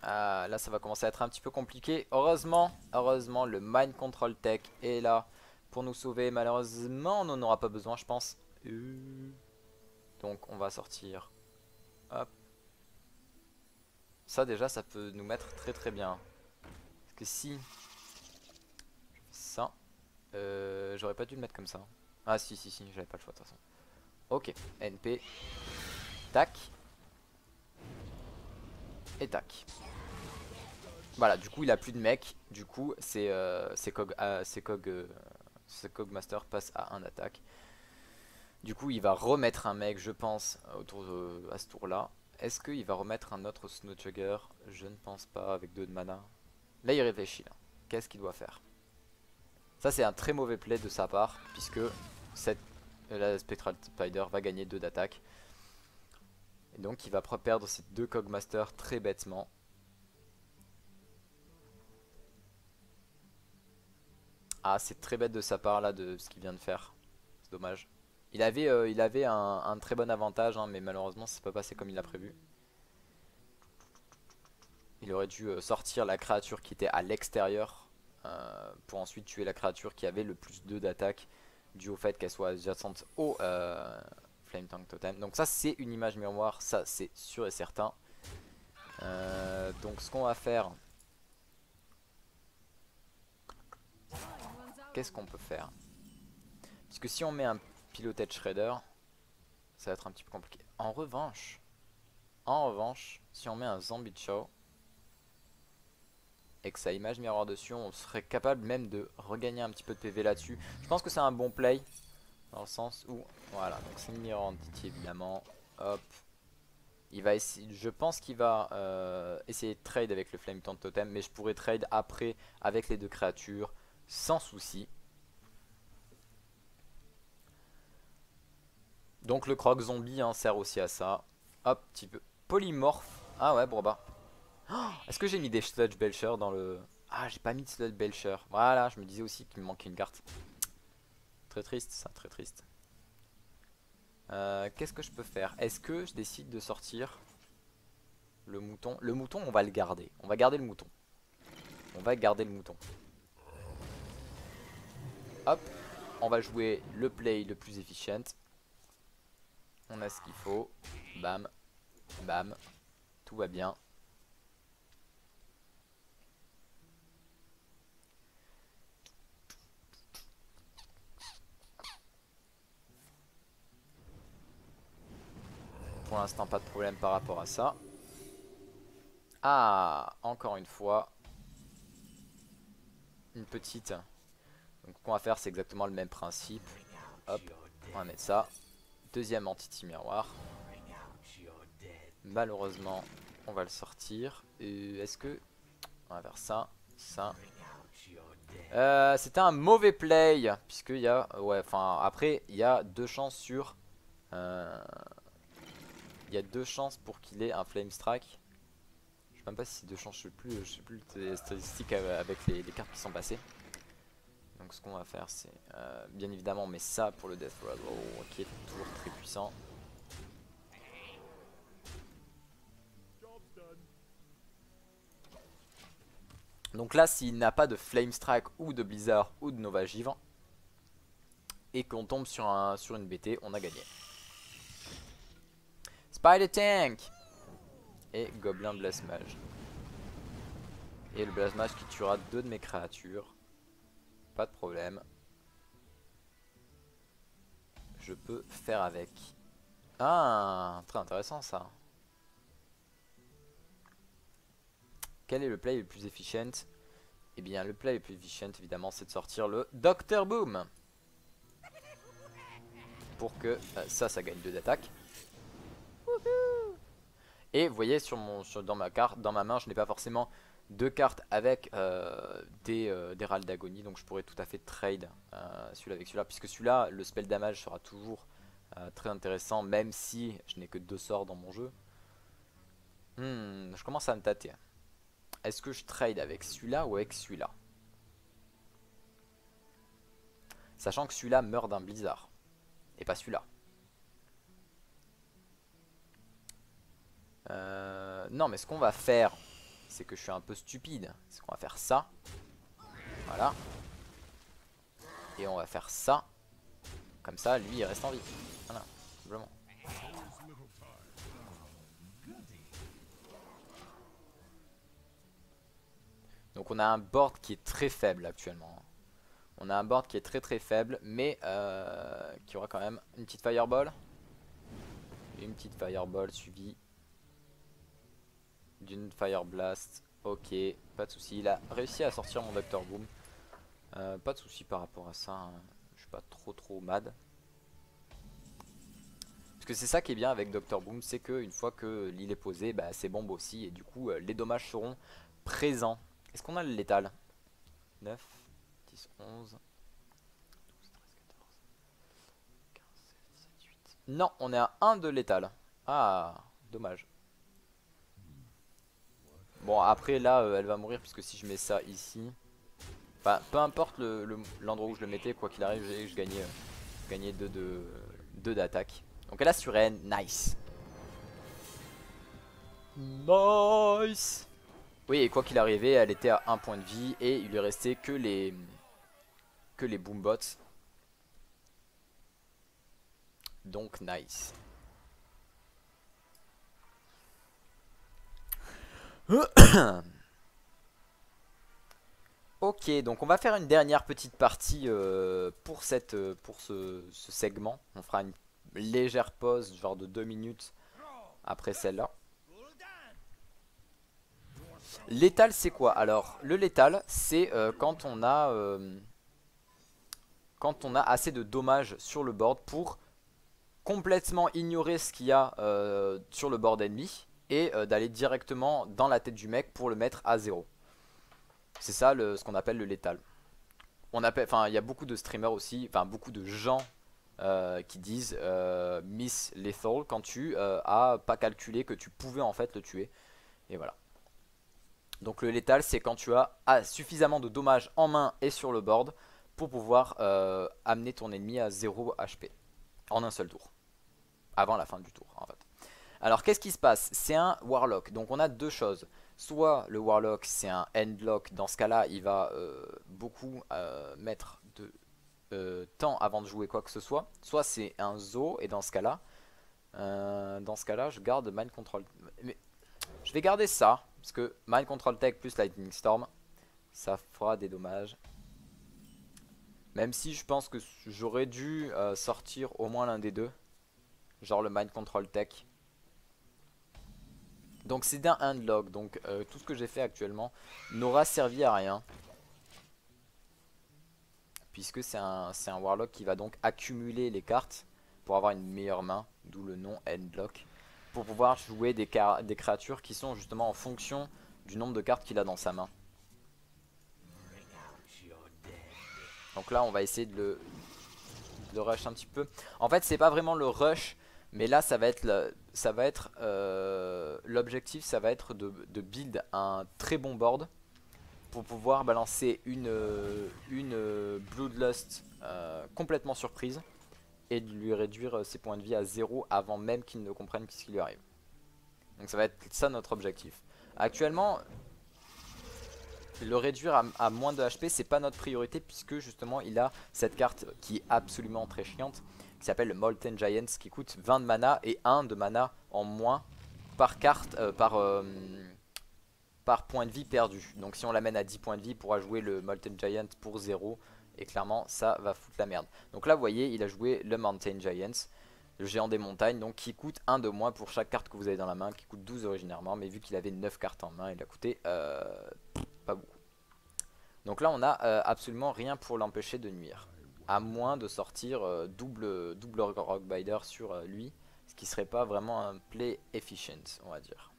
Ah, là ça va commencer à être un petit peu compliqué. Heureusement, le Mind Control Tech est là pour nous sauver. Malheureusement, on n'en aura pas besoin, je pense. Donc on va sortir. Hop. Ça déjà, ça peut nous mettre très bien. Parce que si je fais ça, j'aurais pas dû le mettre comme ça. Ah si, j'avais pas le choix de toute façon. Ok, NP. Tac. Et tac. Voilà, du coup il a plus de mec. Du coup c'est Cogmaster passe à 1 attaque. Du coup il va remettre un mec, je pense, à ce tour là. Est-ce qu'il va remettre un autre Snowchugger? Je ne pense pas, avec 2 de mana. Là il réfléchit là. Qu'est-ce qu'il doit faire? Ça c'est un très mauvais play de sa part, puisque la Spectral Spider va gagner 2 d'attaque. Et donc il va perdre ses 2 Cogmaster très bêtement. Ah, c'est très bête de sa part là, de ce qu'il vient de faire. C'est dommage. Il avait un très bon avantage, hein, mais malheureusement c'est pas passé comme il l'a prévu. Il aurait dû sortir la créature qui était à l'extérieur pour ensuite tuer la créature qui avait le plus 2 d'attaque, dû au fait qu'elle soit adjacente au Flame Tank Totem. Donc ça c'est une image miroir, ça c'est sûr et certain. Donc ce qu'on va faire... Qu'est-ce qu'on peut faire? Puisque si on met un Piloted Shredder, ça va être un petit peu compliqué. En revanche, si on met un Zombie Chow et que sa image miroir dessus, on serait capable même de regagner un petit peu de PV là-dessus. Je pense que c'est un bon play, dans le sens où, voilà, donc c'est une Mirror Entity évidemment, hop, Il va essayer, je pense qu'il va essayer de trade avec le Flame Taunt Totem, mais je pourrais trade après avec les deux créatures sans souci. Donc le croc zombie hein, sert aussi à ça. Hop, petit peu. Polymorphe. Ah ouais, Bourba. Oh, est-ce que j'ai mis des Sludge Belcher dans le... Ah, j'ai pas mis de Sludge Belcher. Voilà, je me disais aussi qu'il me manquait une carte. Très triste, ça, très triste. Qu'est-ce que je peux faire? Est-ce que je décide de sortir le mouton? Le mouton, on va le garder. On va garder le mouton. On va garder le mouton. Hop, on va jouer le play le plus efficient. On a ce qu'il faut. Bam, bam. Tout va bien. Pour l'instant, pas de problème par rapport à ça. Ah, encore une fois. Une petite. Donc, ce qu'on va faire, c'est exactement le même principe. Hop, on va mettre ça. Deuxième entity miroir. Malheureusement, on va le sortir. Est-ce que... On va faire ça, ça. C'était un mauvais play. Puisqu'il y a... Ouais, enfin, après, il y a 2 chances sur... Il y a 2 chances pour qu'il ait un Flame Strike. Je sais même pas si c'est 2 chances, je sais plus les statistiques avec les cartes qui sont passées. Donc ce qu'on va faire c'est bien évidemment on met ça pour le Death Rattle qui est toujours très puissant. Donc là s'il n'a pas de Flame Strike ou de Blizzard ou de Nova Givre et qu'on tombe sur une BT, on a gagné. Spider Tank et Goblin Blasmage. Et le Blasmage qui tuera 2 de mes créatures. Pas de problème. Je peux faire avec. Ah, très intéressant ça. Quel est le play le plus efficient? Eh bien le play le plus efficient évidemment c'est de sortir le Dr Boom. Pour que ça gagne 2 d'attaque. Et vous voyez dans ma main je n'ai pas forcément 2 cartes avec des râles d'agonie. Donc je pourrais tout à fait trade celui-là avec celui-là. Puisque celui-là le spell damage sera toujours très intéressant. Même si je n'ai que 2 sorts dans mon jeu. Je commence à me tâter. Est-ce que je trade avec celui-là ou avec celui-là? Sachant que celui-là meurt d'un blizzard. Et pas celui-là. Non mais ce qu'on va faire, c'est que je suis un peu stupide. C'est qu'on va faire ça. Voilà. Et on va faire ça. Comme ça, lui il reste en vie. Voilà, simplement. Donc on a un board qui est très faible actuellement. On a un board qui est très faible, mais qui aura quand même une petite fireball. Une petite fireball suivie d'une fire blast. Ok, pas de souci. Il a réussi à sortir mon Dr Boom. Pas de souci par rapport à ça. Hein. Je suis pas trop mad. Parce que c'est ça qui est bien avec Dr Boom, c'est qu'une fois que l'île est posée, bah, c'est bombe aussi. Et du coup, les dommages seront présents. Est-ce qu'on a le létal? 9, 10, 11, 12, 13, 14, 15, 16, 17, 18. Non, on est à 1 de létal. Ah, dommage. Bon, après là, elle va mourir puisque si je mets ça ici... Enfin, peu importe l'endroit où je le mettais, quoi qu'il arrive, je gagnais 2 d'attaque. Donc elle a sur N, nice. Nice. Oui, et quoi qu'il arrivait, elle était à 1 point de vie et il lui restait que les boombots. Donc nice. Ok, donc on va faire une dernière petite partie pour ce segment. On fera une légère pause, genre de 2 minutes après celle-là. Létal c'est quoi? Alors le létal c'est quand on a assez de dommages sur le board pour complètement ignorer ce qu'il y a sur le board ennemi et d'aller directement dans la tête du mec pour le mettre à 0. C'est ça ce qu'on appelle le létal. Enfin, il y a beaucoup de streamers aussi, enfin beaucoup de gens qui disent miss lethal quand tu as pas calculé que tu pouvais en fait le tuer. Et voilà. Donc le létal, c'est quand tu as suffisamment de dommages en main et sur le board pour pouvoir amener ton ennemi à 0 HP en un seul tour. Avant la fin du tour en fait. Alors qu'est-ce qui se passe? C'est un Warlock, donc on a deux choses. Soit le Warlock c'est un endlock, dans ce cas là il va beaucoup mettre de temps avant de jouer quoi que ce soit. Soit c'est un Zo et dans ce cas là je garde Mind Control. Mais je vais garder ça, parce que Mind Control Tech plus Lightning Storm, ça fera des dommages. Même si je pense que j'aurais dû sortir au moins l'un des deux. Genre le Mind Control Tech. Donc c'est d'un handlock, donc tout ce que j'ai fait actuellement n'aura servi à rien. Puisque c'est un Warlock qui va donc accumuler les cartes pour avoir une meilleure main, d'où le nom handlock. Pour pouvoir jouer des créatures qui sont justement en fonction du nombre de cartes qu'il a dans sa main. Donc là on va essayer de le rush un petit peu. En fait c'est pas vraiment le rush, mais là ça va être l'objectif, ça va être de build un très bon board pour pouvoir balancer une Bloodlust complètement surprise et de lui réduire ses points de vie à 0 avant même qu'il ne comprenne ce qui lui arrive. Donc ça va être ça notre objectif. Actuellement, le réduire à moins de HP c'est pas notre priorité, puisque justement il a cette carte qui est absolument très chiante, qui s'appelle le Molten Giants, qui coûte 20 de mana et 1 de mana en moins par carte, par point de vie perdu. Donc si on l'amène à 10 points de vie, il pourra jouer le Molten Giant pour 0. Et clairement ça va foutre la merde. Donc là vous voyez, il a joué le Mountain Giants, le géant des montagnes, donc qui coûte 1 de moins pour chaque carte que vous avez dans la main, qui coûte 12 originairement. Mais vu qu'il avait 9 cartes en main, il a coûté pas beaucoup. Donc là on a absolument rien pour l'empêcher de nuire, à moins de sortir double Rockbider sur lui, ce qui serait pas vraiment un play efficient, on va dire.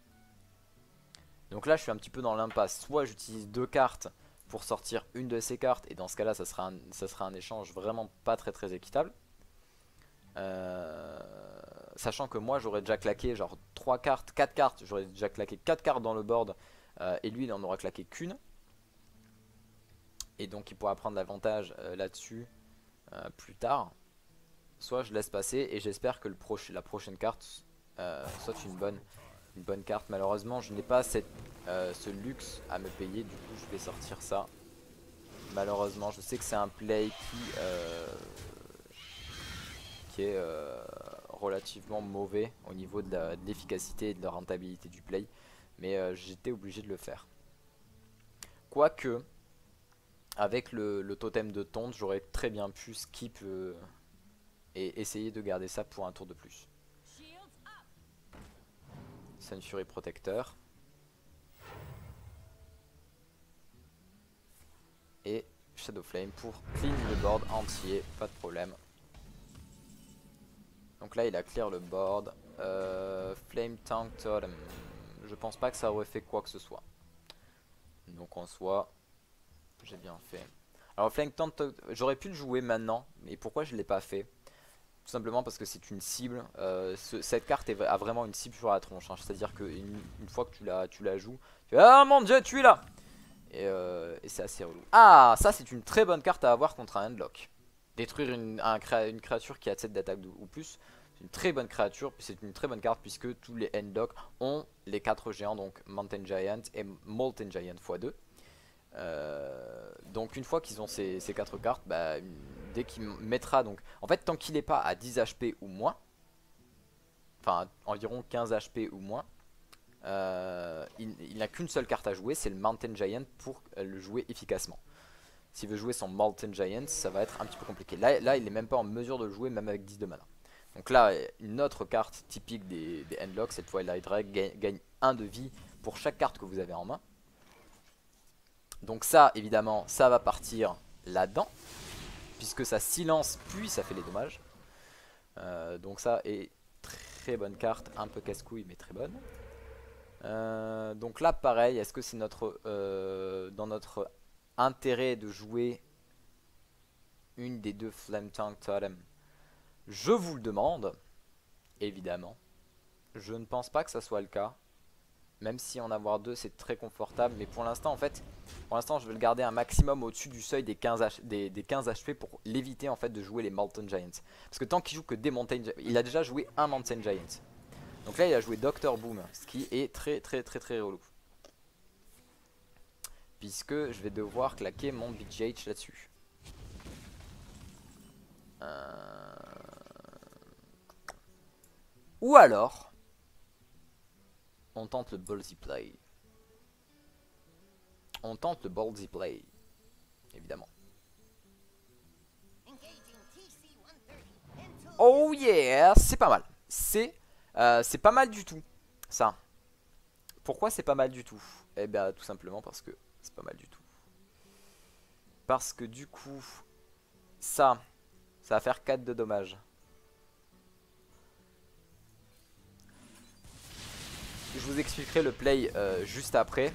Donc là je suis un petit peu dans l'impasse. Soit j'utilise deux cartes pour sortir une de ces cartes, et dans ce cas là ça sera un échange vraiment pas très équitable, sachant que moi j'aurais déjà claqué genre 3 cartes, 4 cartes, j'aurais déjà claqué 4 cartes dans le board, et lui il en aura claqué qu'une, et donc il pourra prendre l'avantage là-dessus plus tard. Soit je laisse passer et j'espère que la prochaine carte soit une bonne carte. Malheureusement je n'ai pas ce luxe à me payer, du coup je vais sortir ça. Malheureusement je sais que c'est un play qui est relativement mauvais au niveau de l'efficacité et de la rentabilité du play, mais j'étais obligé de le faire. Quoique avec le totem de tonte j'aurais très bien pu skip et essayer de garder ça pour un tour de plus. Sun Fury protecteur. Et Shadow Flame pour clean le board entier, pas de problème. Donc là il a clear le board. Flame Tank Totem, je pense pas que ça aurait fait quoi que ce soit. Donc en soi, j'ai bien fait. Alors Flame Tank, j'aurais pu le jouer maintenant, mais pourquoi je l'ai pas fait? Tout simplement parce que c'est une cible. Cette carte a vraiment une cible sur la tronche, hein. C'est à dire qu'une fois que tu la joues, tu fais ah mon dieu tu es là. Et c'est assez relou. Ah, ça c'est une très bonne carte à avoir contre un handlock. Détruire une créature qui a 7 d'attaque ou plus, c'est une très bonne créature. C'est une très bonne carte puisque tous les handlocks ont les 4 géants, donc Mountain Giant et Molten Giant x2. Donc une fois qu'ils ont ces 4 cartes, bah, dès qu'il mettra, donc en fait tant qu'il n'est pas à 10 HP ou moins, enfin environ 15 HP ou moins, il n'a qu'une seule carte à jouer, c'est le Mountain Giant pour le jouer efficacement. S'il veut jouer son Mountain Giant, ça va être un petit peu compliqué. Là il n'est même pas en mesure de le jouer, même avec 10 de mana. Donc là, une autre carte typique des handlocks, cette Twilight Drake, gagne 1 de vie pour chaque carte que vous avez en main. Donc ça, évidemment, ça va partir là-dedans, puisque ça silence puis ça fait les dommages. Donc ça est très bonne carte, un peu casse-couille mais très bonne. Donc là pareil, est-ce que c'est notre dans notre intérêt de jouer une des deux Flame Tongue Totem? Je vous le demande, évidemment. Je ne pense pas que ça soit le cas. Même si en avoir deux c'est très confortable. Mais pour l'instant en fait, je vais le garder un maximum au-dessus du seuil des 15 HP pour l'éviter en fait de jouer les Mountain Giants. Parce que tant qu'il joue que des Mountain Giants, il a déjà joué un Mountain Giant. Donc là il a joué Dr Boom, ce qui est très relou. Puisque je vais devoir claquer mon BGH là-dessus. Ou alors, on tente le ballsy play. On tente le ballsy play, évidemment. Oh yeah, c'est pas mal. C'est pas mal du tout, ça. Pourquoi c'est pas mal du tout? Eh bien, tout simplement parce que c'est pas mal du tout. Parce que du coup, ça va faire 4 de dommages. Je vous expliquerai le play juste après.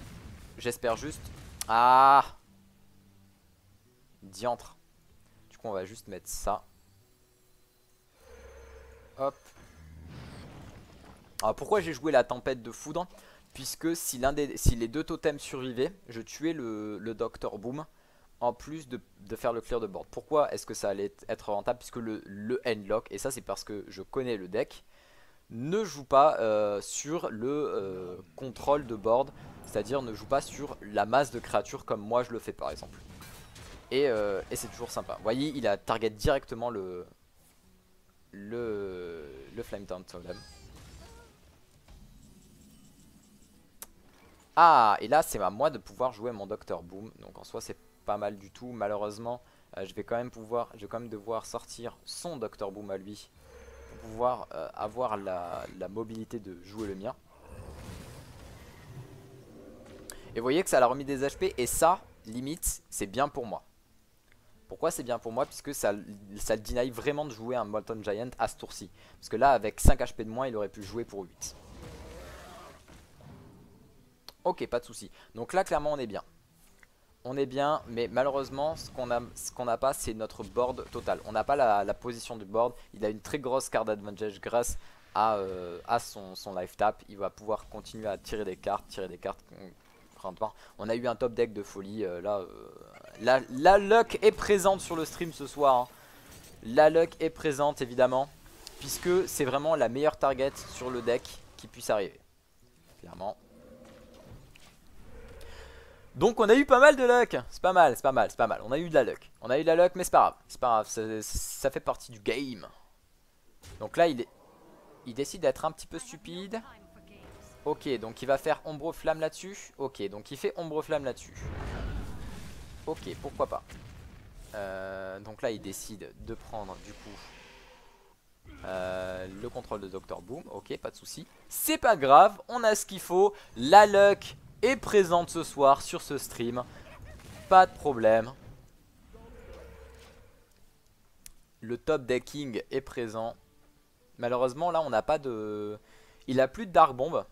J'espère juste. Ah, diantre. Du coup on va juste mettre ça. Hop. Alors pourquoi j'ai joué la tempête de foudre? Puisque si les deux totems survivaient, je tuais le Dr Boom. En plus de faire le clear de board. Pourquoi est-ce que ça allait être rentable? Puisque le endlock, et ça c'est parce que je connais le deck, ne joue pas sur le contrôle de board. C'est-à-dire ne joue pas sur la masse de créatures comme moi je le fais par exemple. Et c'est toujours sympa. Vous voyez, il a target directement le Flame Tongue Totem. Ah, et là c'est à moi de pouvoir jouer mon Dr Boom. Donc en soi c'est pas mal du tout. Malheureusement je vais quand même devoir sortir son Dr Boom à lui pour pouvoir avoir la mobilité de jouer le mien. Et vous voyez que ça l'a remis des HP. Et ça, limite, c'est bien pour moi. Pourquoi c'est bien pour moi? Puisque ça le deny vraiment de jouer un Molten Giant à ce tour-ci. Parce que là, avec 5 HP de moins, il aurait pu jouer pour 8. Ok, pas de souci. Donc là, clairement, on est bien. On est bien, mais malheureusement, ce qu'on n'a pas, c'est notre board total. On n'a pas la position du board. Il a une très grosse card advantage grâce à son life tap. Il va pouvoir continuer à tirer des cartes. On a eu un top deck de folie. La luck est présente sur le stream ce soir. Hein. La luck est présente évidemment. Puisque c'est vraiment la meilleure target sur le deck qui puisse arriver. Clairement. Donc on a eu pas mal de luck. C'est pas mal. On a eu de la luck. Mais c'est pas grave. Ça fait partie du game. Donc là il décide d'être un petit peu stupide. Ok, donc il va faire ombre flamme là-dessus. Ok, donc il fait ombre flamme là-dessus. Ok, pourquoi pas. Donc là il décide de prendre du coup le contrôle de Dr Boom. Ok, pas de souci. C'est pas grave, on a ce qu'il faut. La luck est présente ce soir sur ce stream. Pas de problème. Le top decking est présent. Malheureusement là on n'a pas de... Il a plus de Dark Bomb.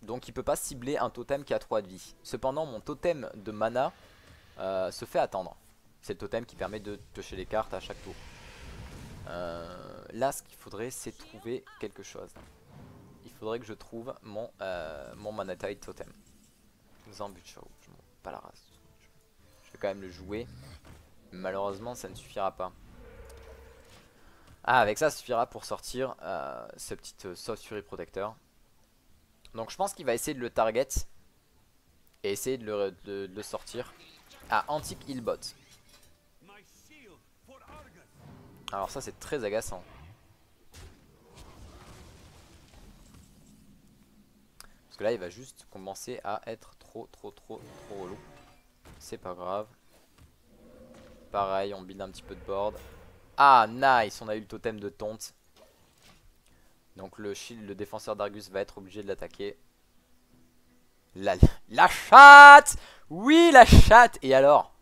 Donc il peut pas cibler un totem qui a 3 de vie. Cependant mon totem de mana se fait attendre. C'est le totem qui permet de toucher les cartes à chaque tour. Là ce qu'il faudrait c'est trouver quelque chose. Il faudrait que je trouve mon Mana Tide totem. Zambucho, je m'en pas la race. Je vais quand même le jouer. Malheureusement ça ne suffira pas. Ah, avec ça suffira pour sortir ce petit Soft Fury Protector. Donc je pense qu'il va essayer de le target et essayer de le sortir à Antique Healbot. Alors ça c'est très agaçant. Parce que là il va juste commencer à être trop relou. C'est pas grave. Pareil, on build un petit peu de board. Ah nice, on a eu le totem de tonte. Donc le shield, le défenseur d'Argus va être obligé de l'attaquer. La chatte. Oui, la chatte. Et alors,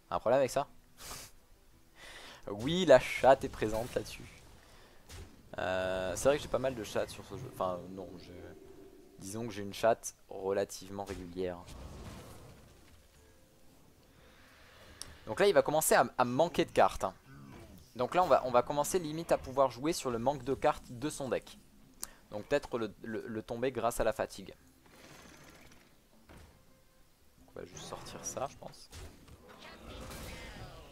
un problème avec ça? Oui, la chatte est présente là-dessus. C'est vrai que j'ai pas mal de chats sur ce jeu. Enfin non, disons que j'ai une chatte relativement régulière. Donc là il va commencer à manquer de cartes, hein. Donc là on va commencer limite à pouvoir jouer sur le manque de cartes de son deck. Donc peut-être le tomber grâce à la fatigue. On va juste sortir ça je pense.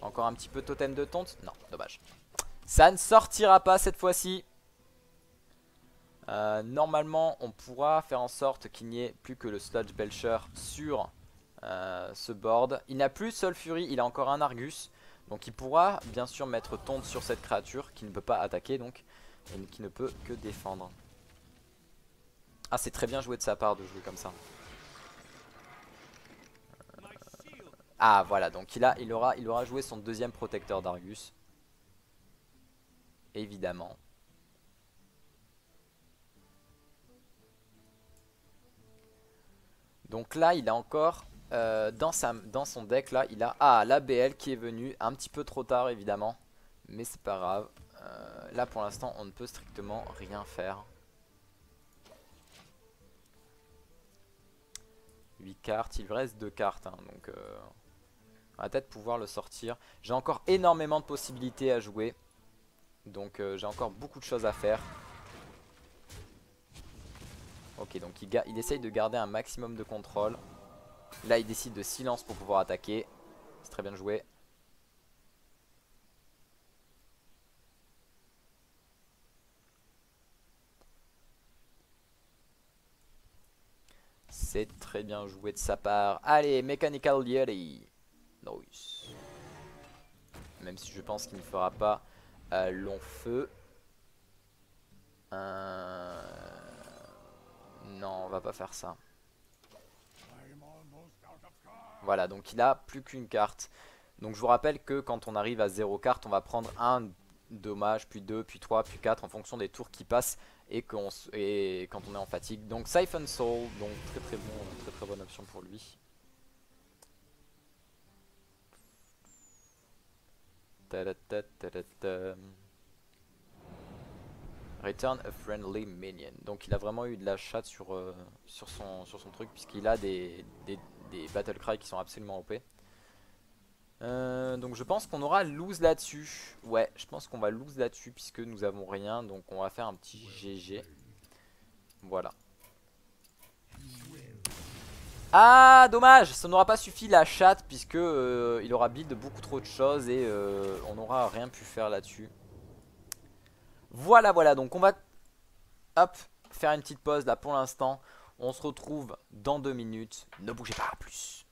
Encore un petit peu totem de tonte. Non, dommage. Ça ne sortira pas cette fois-ci. Normalement on pourra faire en sorte qu'il n'y ait plus que le Sludge Belcher sur ce board. Il n'a plus Soul Fury, il a encore un Argus. Donc il pourra bien sûr mettre tonte sur cette créature qui ne peut pas attaquer donc, et qui ne peut que défendre. Ah c'est très bien joué de sa part de jouer comme ça. Ah voilà, donc il aura joué son deuxième protecteur d'Argus. Évidemment. Donc là il a encore dans son deck là il a la BL qui est venue un petit peu trop tard évidemment. Mais c'est pas grave. Là pour l'instant on ne peut strictement rien faire. 8 cartes, il lui reste 2 cartes hein, donc on va peut-être pouvoir le sortir. J'ai encore énormément de possibilités à jouer. Donc j'ai encore beaucoup de choses à faire. Ok donc il essaye de garder un maximum de contrôle. Là il décide de silence pour pouvoir attaquer. C'est très bien joué. C'est très bien joué de sa part. Allez, Mechanical Yeti. Nice. Même si je pense qu'il ne fera pas long feu. Non, on va pas faire ça. Voilà, donc il a plus qu'une carte. Donc je vous rappelle que quand on arrive à 0 carte, on va prendre un dommage, puis 2, puis 3, puis 4 en fonction des tours qui passent et quand on est en fatigue. Donc Siphon Soul, donc très bonne option pour lui. Return a friendly minion. Donc il a vraiment eu de la chatte sur son truc puisqu'il a des battle cry qui sont absolument OP. Donc je pense qu'on aura lose là-dessus. Ouais, je pense qu'on va lose là-dessus puisque nous avons rien. Donc on va faire un petit GG. Voilà. Ah dommage, ça n'aura pas suffi la chatte puisque il aura build beaucoup trop de choses et on n'aura rien pu faire là-dessus. Voilà, donc on va hop, faire une petite pause là pour l'instant. On se retrouve dans 2 minutes. Ne bougez pas, à plus.